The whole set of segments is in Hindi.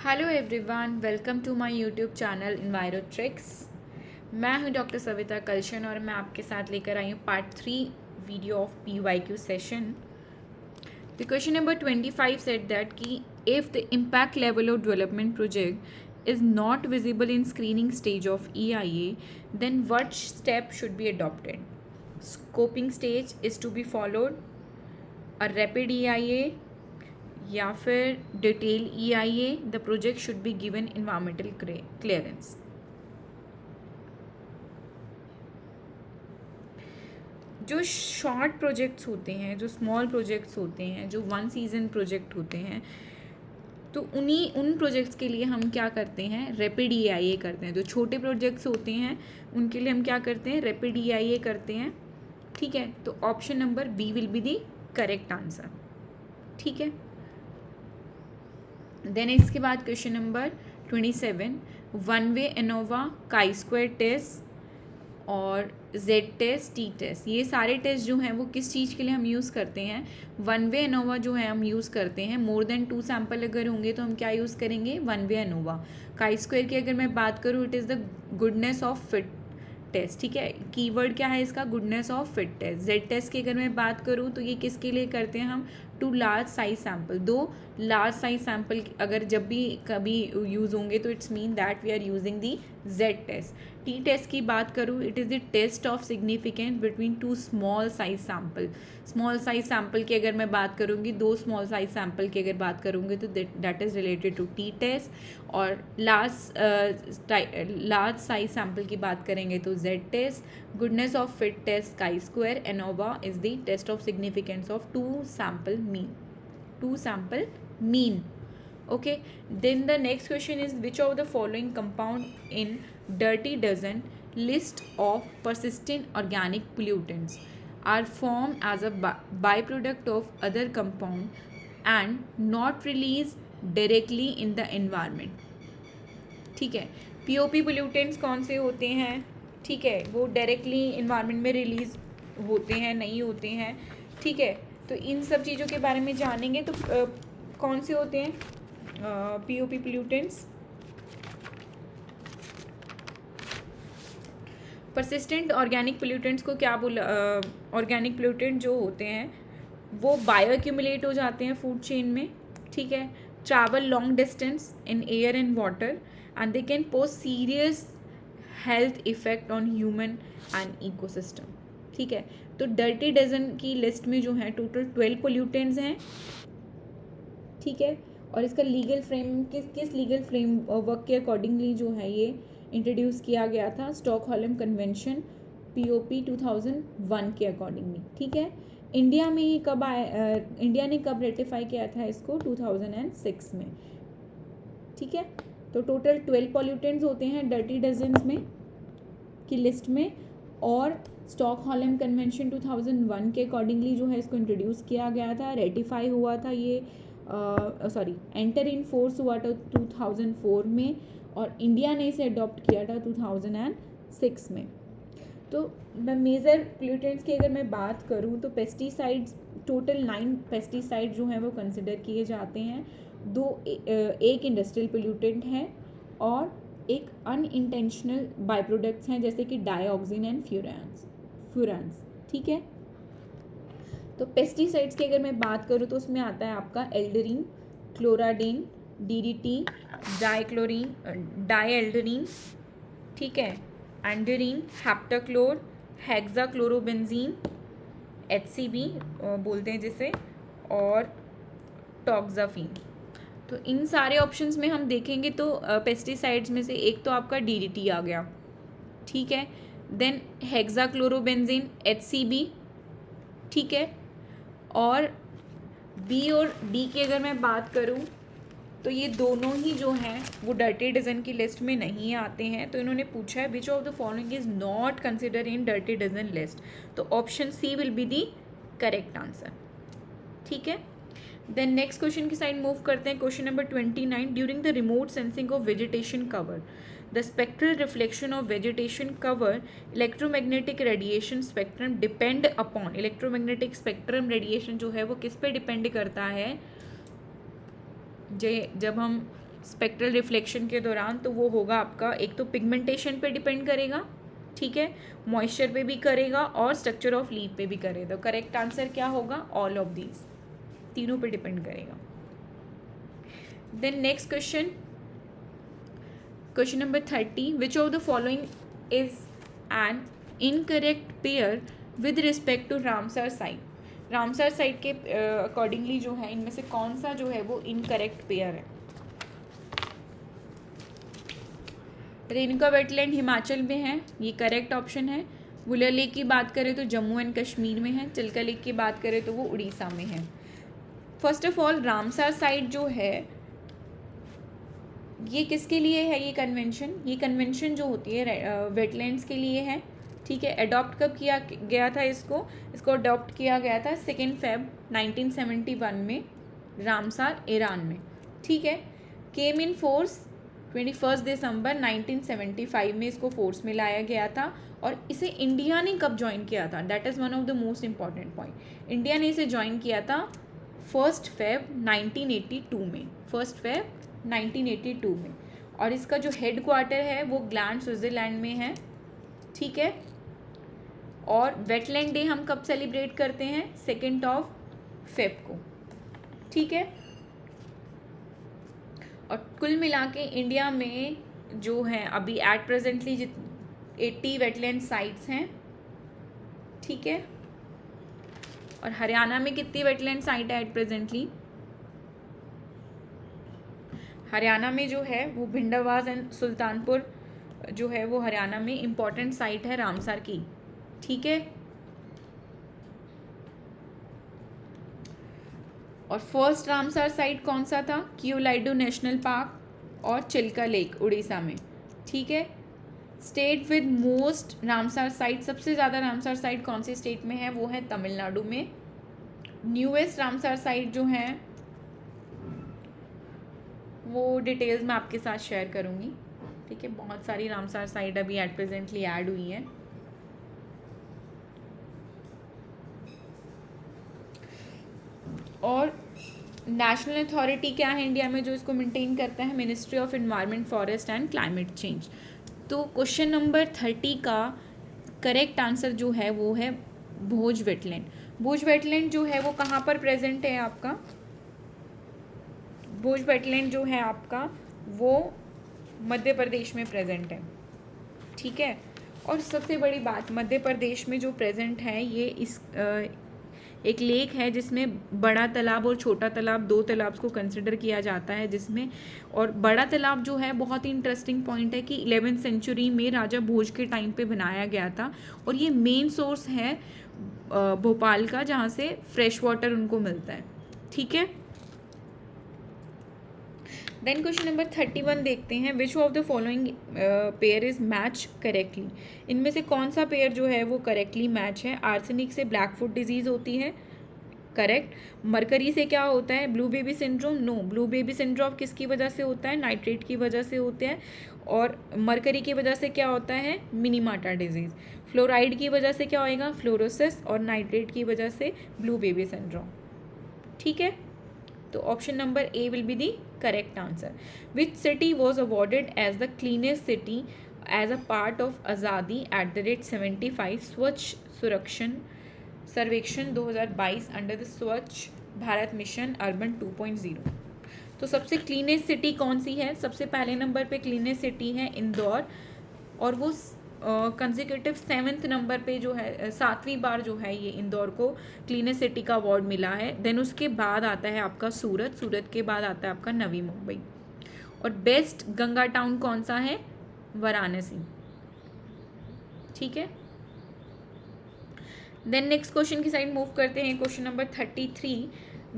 Hello everyone, welcome to my YouTube channel Envirotricks. मैं हूं डॉक्टर सविता कलशन और मैं आपके साथ लेकर आई हूं part 3 video of PYQ session. The question number 25 said that कि if the impact level of development project is not visible in screening stage of EIA, then what step should be adopted? Scoping stage is to be followed, a rapid EIA या फिर detail EIA. The project should be given environmental clearance. जो शॉर्ट प्रोजेक्ट्स होते हैं, जो स्मॉल प्रोजेक्ट्स होते हैं, जो वन सीजन प्रोजेक्ट होते हैं, तो उन प्रोजेक्ट्स के लिए हम क्या करते हैं, रैपिड EIA करते हैं। जो छोटे प्रोजेक्ट्स होते हैं उनके लिए हम क्या करते हैं, रैपिड EIA करते हैं। ठीक है, तो option number B will be the correct answer. ठीक है, देन इसके बाद question number 27, one way ANOVA, chi square test और जेड टेस्ट, टी टेस्ट, ये सारे टेस्ट जो हैं वो किस चीज़ के लिए हम यूज़ करते हैं। वन वे एनोवा जो है हम यूज़ करते हैं, मोर देन 2 सैम्पल अगर होंगे तो हम क्या यूज़ करेंगे, one way ANOVA. Chi square की अगर मैं बात करूँ, it is the goodness of fit test. ठीक है, कीवर्ड क्या है इसका, goodness of fit test. Z test की अगर मैं बात करूँ तो ये किसके लिए करते हैं हम, two large size sample. 2 large size sample अगर जब भी कभी यूज़ होंगे तो it's mean that we are using the Z test. T test की बात करूँ, it is the test of significance between 2 small size sample. Small size sample की अगर मैं बात करूँगी, 2 स्मॉल साइज सैम्पल की अगर बात करूँगी तो that is related to T test. और लार्ज साइज सैम्पल की बात करेंगे तो Z test. Goodness of fit test chi square, ANOVA is the test of significance of 2 sample mean. Okay, then the next question is, which of the following compound in dirty dozen list of persistent organic pollutants are formed as a byproduct of other compound and not released directly in the environment? ठीक है, POP pollutants कौन से होते हैं, ठीक है, वो डायरेक्टली इन्वायरमेंट में रिलीज होते हैं, नहीं होते हैं। ठीक है, तो इन सब चीज़ों के बारे में जानेंगे। तो कौन से होते हैं POP pollutants? Persistent organic pollutants को क्या बोला, ऑर्गेनिक पोल्यूटेंट जो होते हैं वो बायो एक्यूमुलेट हो जाते हैं फूड चेन में। ठीक है, travel long distance in air and water and they can pose serious health effect on human and ecosystem. ठीक है, तो डर्टी डजन की लिस्ट में जो है टोटल 12 पोल्यूटेंट्स हैं। ठीक है, और इसका लीगल फ्रेम किस लीगल फ्रेम वर्क के अकॉर्डिंगली जो है ये इंट्रोड्यूस किया गया था, स्टॉकहोल्म कन्वेंशन POP 2001 के अकॉर्डिंगली। ठीक है, इंडिया में ये कब आया, इंडिया ने कब रेटिफाई किया था इसको, 2006 में। ठीक है, तो टोटल 12 पॉल्यूटेंट्स होते हैं डर्टी डजन्स में की लिस्ट में, और स्टॉकहोल्म कन्वेंशन 2001 के अकॉर्डिंगली जो है इसको इंट्रोड्यूस किया गया था, रेटिफाई हुआ था ये, एंटर इन फोर्स हुआ था 2004 में, और इंडिया ने इसे अडॉप्ट किया था 2006 में। तो मैं मेजर पोल्यूटेंट्स की अगर मैं बात करूं तो पेस्टिसाइड्स, टोटल 9 पेस्टिसाइड जो हैं वो कंसिडर किए जाते हैं। एक इंडस्ट्रियल पोल्यूटेंट है और एक अनइंटेंशनल बाय प्रोडक्ट्स हैं जैसे कि डाइऑक्सिन एंड फ्यूरान्स। ठीक है, तो पेस्टिसाइड्स की अगर मैं बात करूँ तो उसमें आता है आपका एल्डरीन, क्लोराडीन, DDT, डाईएल्डरीन, ठीक है, एंडरीन, हेप्टाक्लोर, हेक्साक्लोरोबेंजीन, HCB बोलते हैं जिसे, और टॉक्साफीन। तो इन सारे ऑप्शंस में हम देखेंगे तो पेस्टिसाइड्स में से एक तो आपका DDT आ गया। ठीक है, देन हेक्साक्लोरोबेंजीन HCB। ठीक है, और B और D की अगर मैं बात करूं तो ये दोनों ही जो हैं वो डर्टी डजन की लिस्ट में नहीं आते हैं। तो इन्होंने पूछा है which of the following is not consider in dirty dozen list, तो option C will be the correct answer. ठीक है, देन नेक्स्ट क्वेश्चन की साइड मूव करते हैं। Question number 29, during the remote sensing of vegetation cover, the spectral reflection of vegetation cover electromagnetic radiation spectrum depend upon, electromagnetic spectrum radiation जो है वो किस पे डिपेंड करता है, जब हम स्पेक्ट्रल रिफ्लेक्शन के दौरान, तो वो होगा आपका, एक तो पिगमेंटेशन पे डिपेंड करेगा, ठीक है, मॉइस्चर पे भी करेगा और स्ट्रक्चर ऑफ लीफ पे भी करेगा। तो करेक्ट आंसर क्या होगा? ऑल ऑफ दीज, तीनों पे डिपेंड करेगा। Then next question, question number 30, which of the following is an incorrect pair with respect to Ramsar site. Ramsar site के अकॉर्डिंगली जो है इनमें से कौन सा जो है वो इनकरेक्ट पेयर है? रेणुका वेटलैंड हिमाचल में है, ये करेक्ट ऑप्शन है। वुलर लेक की बात करें तो जम्मू एंड कश्मीर में है। चिल्का लेक की बात करें तो वो उड़ीसा में है। First of all Ramsar site जो है ये किसके लिए है? ये कन्वेंशन जो होती है वेटलैंड्स के लिए है, ठीक है। अडॉप्ट कब किया गया था? इसको अडॉप्ट किया गया था 2 फेब 1971 में रामसर ईरान में, ठीक है। केम इन फोर्स 21 दिसंबर 1975 में इसको फोर्स में लाया गया था। और इसे इंडिया ने कब ज्वाइन किया था? That is one of the most important point. India ने इसे ज्वाइन किया था 1 फेब 1982 में, 1 फेब 1982 में। और इसका जो हेड क्वार्टर है वो ग्लैंड स्विट्ज़रलैंड में है, ठीक है। और वेटलैंड डे हम कब सेलिब्रेट करते हैं? 2 फेब को, ठीक है। और कुल मिला के इंडिया में जो है अभी एट प्रेजेंटली 80 वेटलैंड साइट्स हैं, ठीक है। और हरियाणा में कितनी वेटलैंड साइट है एट प्रेजेंटली? हरियाणा में जो है वो भिंडावास एंड सुल्तानपुर जो है वो हरियाणा में इम्पॉर्टेंट साइट है रामसर की, ठीक है। और फर्स्ट रामसर साइट कौन सा था? क्यूलाइडो नेशनल पार्क और चिल्का लेक उड़ीसा में, ठीक है। State with most Ramsar site, सबसे ज़्यादा रामसर साइट कौन सी स्टेट में है? वो है तमिलनाडु में। न्यूएस्ट रामसर साइट जो है वो डिटेल्स मैं आपके साथ शेयर करूँगी, ठीक है। बहुत सारी रामसर साइट अभी एट प्रेजेंटली ऐड हुई हैं। और नेशनल अथॉरिटी क्या है इंडिया में जो इसको मेंटेन करता है? Ministry of environment, forest and climate change. तो क्वेश्चन नंबर 30 का करेक्ट आंसर जो है वो है भोज वेटलैंड। भोज वेटलैंड जो है वो कहाँ पर प्रेजेंट है आपका? भोज वेटलैंड जो है आपका वो मध्य प्रदेश में प्रेजेंट है, ठीक है। और सबसे बड़ी बात, मध्य प्रदेश में जो प्रेजेंट है ये एक लेक है जिसमें बड़ा तालाब और छोटा तालाब, 2 तालाब को कंसिडर किया जाता है जिसमें। और बड़ा तालाब जो है बहुत ही इंटरेस्टिंग पॉइंट है कि 11वीं सेंचुरी में राजा भोज के टाइम पे बनाया गया था। और ये मेन सोर्स है भोपाल का जहाँ से फ्रेश वाटर उनको मिलता है, ठीक है। देन क्वेश्चन नंबर 31 देखते हैं, which of the following pair is match correctly. इनमें से कौन सा पेयर जो है वो करेक्टली मैच है? आर्सेनिक से ब्लैक फुट डिजीज़ होती है, करेक्ट। मरकरी से क्या होता है? Blue baby syndrome, no. Blue baby syndrome किसकी वजह से होता है? नाइट्रेट की वजह से होते हैं। और मरकरी की वजह से क्या होता है? मिनीमाटा डिजीज़। फ्लोराइड की वजह से क्या होएगा? फ्लोरोसिस। और नाइट्रेट की वजह से ब्लू बेबी सिंड्रोम, ठीक है। तो option number A will be the correct answer. Which city was awarded as the cleanest city as a part of Azadi @ 75 स्वच्छ सर्वेक्षण 2022 अंडर द स्वच्छ भारत मिशन अर्बन 2.0। तो सबसे क्लीनेस्ट सिटी कौन सी है? सबसे पहले नंबर पे क्लीनेस्ट सिटी है इंदौर, और वो कंसेक्यूटिव 7वें नंबर पे जो है 7वीं बार जो है ये इंदौर को क्लीनेस्ट सिटी का अवार्ड मिला है। देन उसके बाद आता है आपका सूरत, सूरत के बाद आता है आपका नवी मुंबई। और बेस्ट गंगा टाउन कौन सा है? वाराणसी, ठीक है। देन नेक्स्ट क्वेश्चन की साइड मूव करते हैं। क्वेश्चन नंबर 33,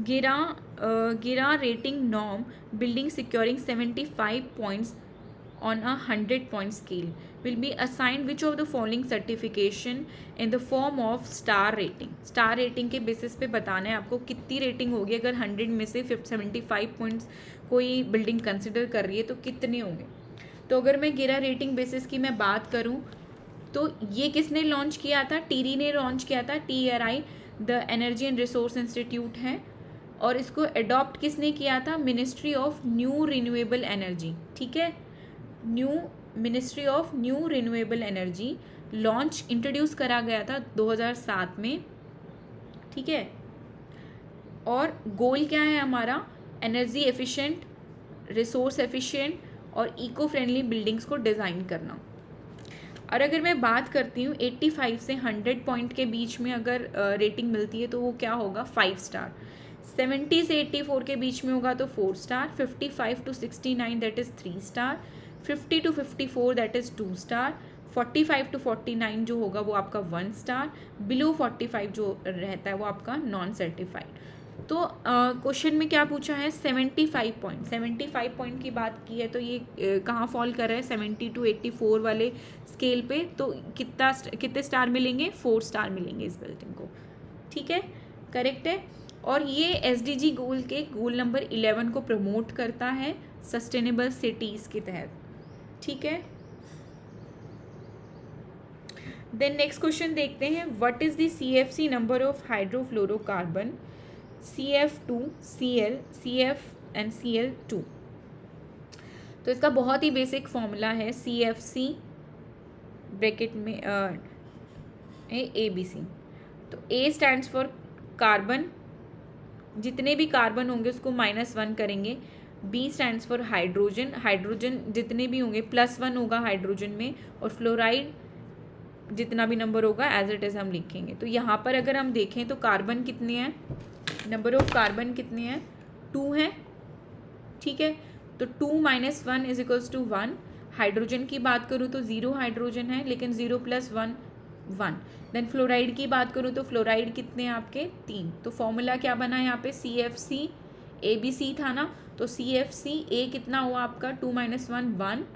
गिरा rating norm building securing 75 points on a 100-point scale will be assigned which of the following certification in the form of star rating। Star rating के बेसिस पे बताना है आपको कितनी रेटिंग होगी। अगर 100 में से 75 पॉइंट्स कोई बिल्डिंग कंसिडर कर रही है तो कितने होंगे? तो अगर मैं गिरा रेटिंग बेसिस की मैं बात करूँ तो ये किसने लॉन्च किया था? टीरी ने लॉन्च किया था। TRI the energy and resource institute है। और इसको अडॉप्ट किसने किया था? Ministry of new renewable energy, ठीक है, ministry of new renewable energy launch introduce करा गया था 2007 में, ठीक है। और गोल क्या है हमारा? एनर्जी एफिशिएंट, रिसोर्स एफिशिएंट और इको फ्रेंडली बिल्डिंग्स को डिज़ाइन करना। और अगर मैं बात करती हूँ 85 से 100 पॉइंट के बीच में अगर रेटिंग मिलती है तो वो क्या होगा? 5 स्टार। 70 से 84 के बीच में होगा तो 4 star. 55 to 69 that is 3 star. 50 to 54 that is 2 star. 45 to 49 जो होगा वो आपका 1 स्टार। बिलो 45 जो रहता है वो आपका नॉन सर्टिफाइड। तो क्वेश्चन में क्या पूछा है? 75 पॉइंट की बात की है, तो ये कहाँ फॉल कर रहा है? 70 to 84 वाले स्केल पे। तो कितने स्टार मिलेंगे? 4 स्टार मिलेंगे इस बिल्डिंग को, ठीक है, करेक्ट है। और ये SDG गोल के गोल नंबर 11 को प्रमोट करता है सस्टेनेबल सिटीज़ के तहत, ठीक है। देन नेक्स्ट क्वेश्चन देखते हैं, what is the CFC number of hydrofluorocarbon CF2, CL, CF and CL2। तो इसका बहुत ही बेसिक फॉर्मूला है CFC ब्रैकेट में ABC। तो A स्टैंड्स फॉर कार्बन, जितने भी कार्बन होंगे उसको -1 करेंगे। B stands for hydrogen, hydrogen जितने भी होंगे +1 होगा हाइड्रोजन में, और फ्लोराइड जितना भी नंबर होगा एज इट इज़ हम लिखेंगे। तो यहाँ पर अगर हम देखें तो कार्बन कितने हैं? नंबर ऑफ कार्बन कितने हैं? 2 हैं, ठीक है। तो 2 - 1 इज इक्वल्स टू 1। हाइड्रोजन की बात करूँ तो 0 हाइड्रोजन है, लेकिन 0 + 1 1। देन फ्लोराइड की बात करूँ तो फ्लोराइड कितने हैं आपके? 3। तो फॉर्मूला क्या बना है यहाँ पे? CFC ABC था ना, तो CFC A कितना हुआ आपका? 2 - 1 1,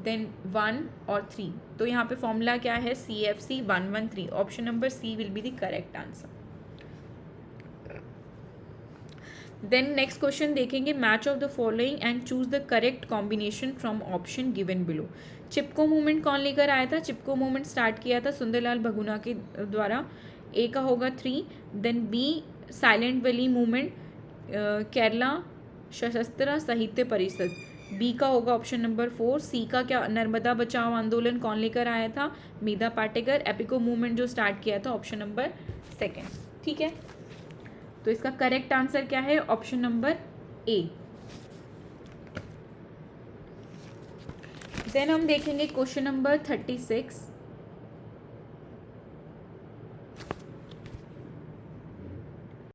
देन 1 और 3। तो यहाँ पे फॉर्मूला क्या है? CFC 113। Option number C will be the correct answer. Then next question देखेंगे, match of the following and choose the correct combination from option given below. Chipko movement कौन लेकर आया था? चिपको मूवमेंट स्टार्ट किया था सुंदरलाल भगुना के द्वारा। A का होगा 3। Then B silent valley movement, Kerala Sastra Sahitya परिषद, B का होगा ऑप्शन नंबर 4। C का क्या? नर्मदा बचाओ आंदोलन कौन लेकर आया था? मेधा पाटेकर। एपिको मूवमेंट जो स्टार्ट किया था ऑप्शन नंबर 2, ठीक है। तो इसका करेक्ट आंसर क्या है? Option number A। देन हम देखेंगे क्वेश्चन नंबर 36।